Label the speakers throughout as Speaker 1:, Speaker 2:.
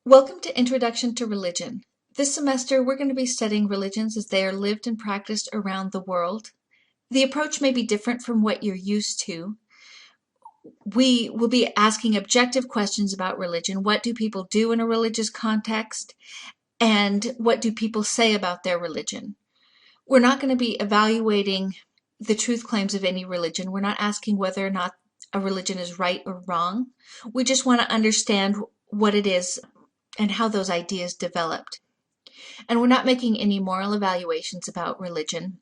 Speaker 1: Welcome to Introduction to Religion. This semester, we're going to be studying religions as they are lived and practiced around the world. The approach may be different from what you're used to. We will be asking objective questions about religion. What do people do in a religious context? And what do people say about their religion? We're not going to be evaluating the truth claims of any religion. We're not asking whether or not a religion is right or wrong. We just want to understand what it is and how those ideas developed. And we're not making any moral evaluations about religion.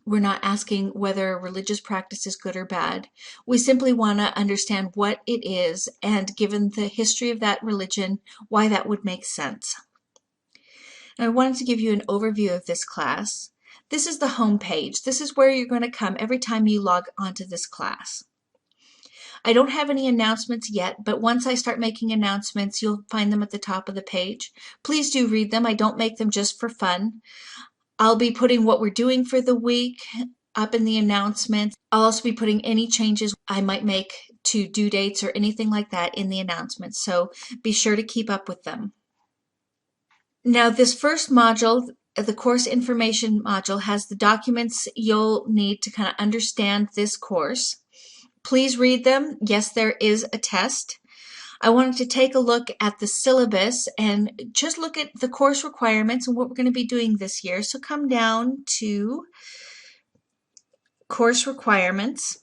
Speaker 1: We're not asking whether a religious practice is good or bad. We simply want to understand what it is and, given the history of that religion, why that would make sense. And I wanted to give you an overview of this class. This is the home page. This is where you're going to come every time you log onto this class. I don't have any announcements yet, but once I start making announcements, you'll find them at the top of the page. Please do read them. I don't make them just for fun. I'll be putting what we're doing for the week up in the announcements. I'll also be putting any changes I might make to due dates or anything like that in the announcements, so be sure to keep up with them. Now, this first module, the course information module, has the documents you'll need to kind of understand this course. Please read them. Yes, there is a test. I wanted to take a look at the syllabus and just look at the course requirements and what we're going to be doing this year. So come down to course requirements.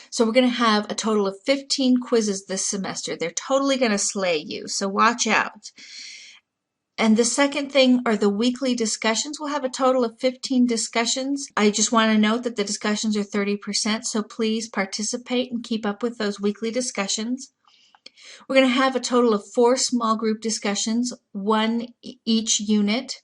Speaker 1: So we're going to have a total of 15 quizzes this semester. They're totally going to slay you, so watch out. And the second thing are the weekly discussions. We'll have a total of 15 discussions. I just want to note that the discussions are 30%, so please participate and keep up with those weekly discussions. We're going to have a total of 4 small group discussions, 1 each unit.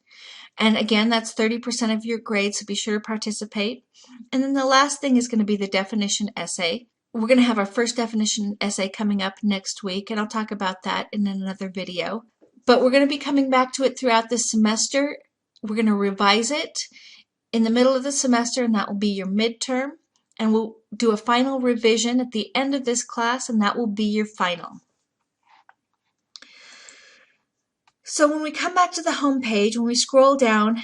Speaker 1: And again, that's 30% of your grade, so be sure to participate. And then the last thing is going to be the definition essay. We're going to have our first definition essay coming up next week, and I'll talk about that in another video. But we're going to be coming back to it throughout this semester. We're going to revise it in the middle of the semester, and that will be your midterm. And we'll do a final revision at the end of this class, and that will be your final. So when we come back to the home page, when we scroll down,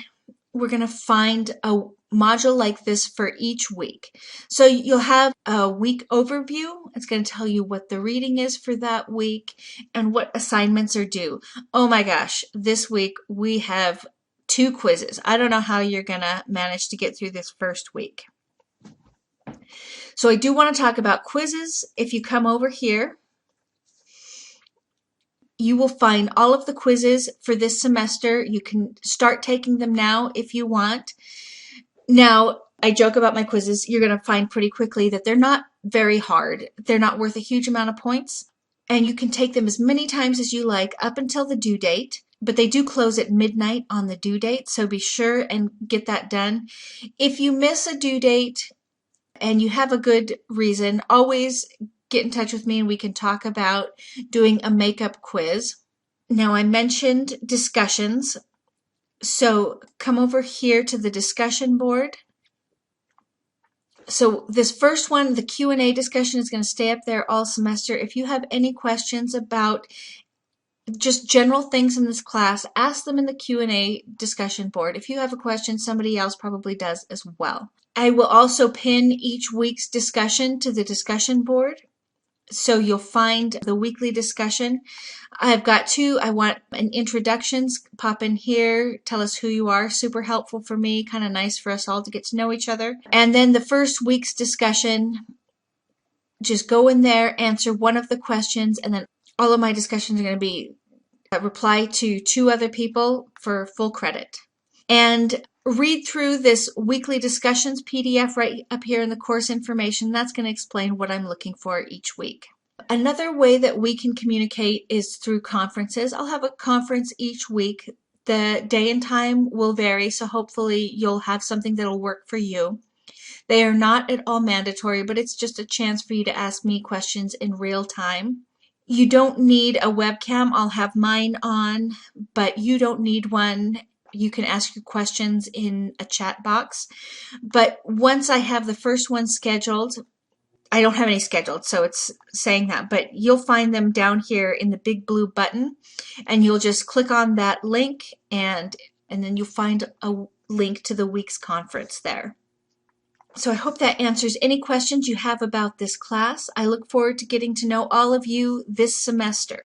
Speaker 1: we're going to find a module like this for each week. So you'll have a week overview. It's going to tell you what the reading is for that week and what assignments are due. Oh my gosh, this week we have 2 quizzes. I don't know how you're going to manage to get through this first week. So I do want to talk about quizzes. If you come over here, you will find all of the quizzes for this semester. You can start taking them now if you want. Now, I joke about my quizzes. You're going to find pretty quickly that they're not very hard. They're not worth a huge amount of points. And you can take them as many times as you like up until the due date. But they do close at midnight on the due date, so be sure and get that done. If you miss a due date and you have a good reason, always get in touch with me and we can talk about doing a makeup quiz. Now, I mentioned discussions. So come over here to the discussion board. So this first one, the Q&A discussion, is going to stay up there all semester. If you have any questions about just general things in this class, ask them in the Q&A discussion board. If you have a question, somebody else probably does as well. I will also pin each week's discussion to the discussion board. So you'll find the weekly discussion. I've got 2. I want an introductions. Pop in here, tell us who you are. Super helpful for me, kind of nice for us all to get to know each other. And then the first week's discussion, just go in there, answer one of the questions, and then all of my discussions are going to be reply to 2 other people for full credit. And read through this weekly discussions PDF right up here in the course information. That's going to explain what I'm looking for each week. Another way that we can communicate is through conferences. I'll have a conference each week. The day and time will vary, so hopefully you'll have something that'll work for you. They are not at all mandatory, but it's just a chance for you to ask me questions in real time. You don't need a webcam. I'll have mine on, but you don't need one. You can ask your questions in a chat box. But once I have the first one scheduled, I don't have any scheduled, so it's saying that, but you'll find them down here in the big blue button, and you'll just click on that link, and then you'll find a link to the week's conference there. So I hope that answers any questions you have about this class. I look forward to getting to know all of you this semester.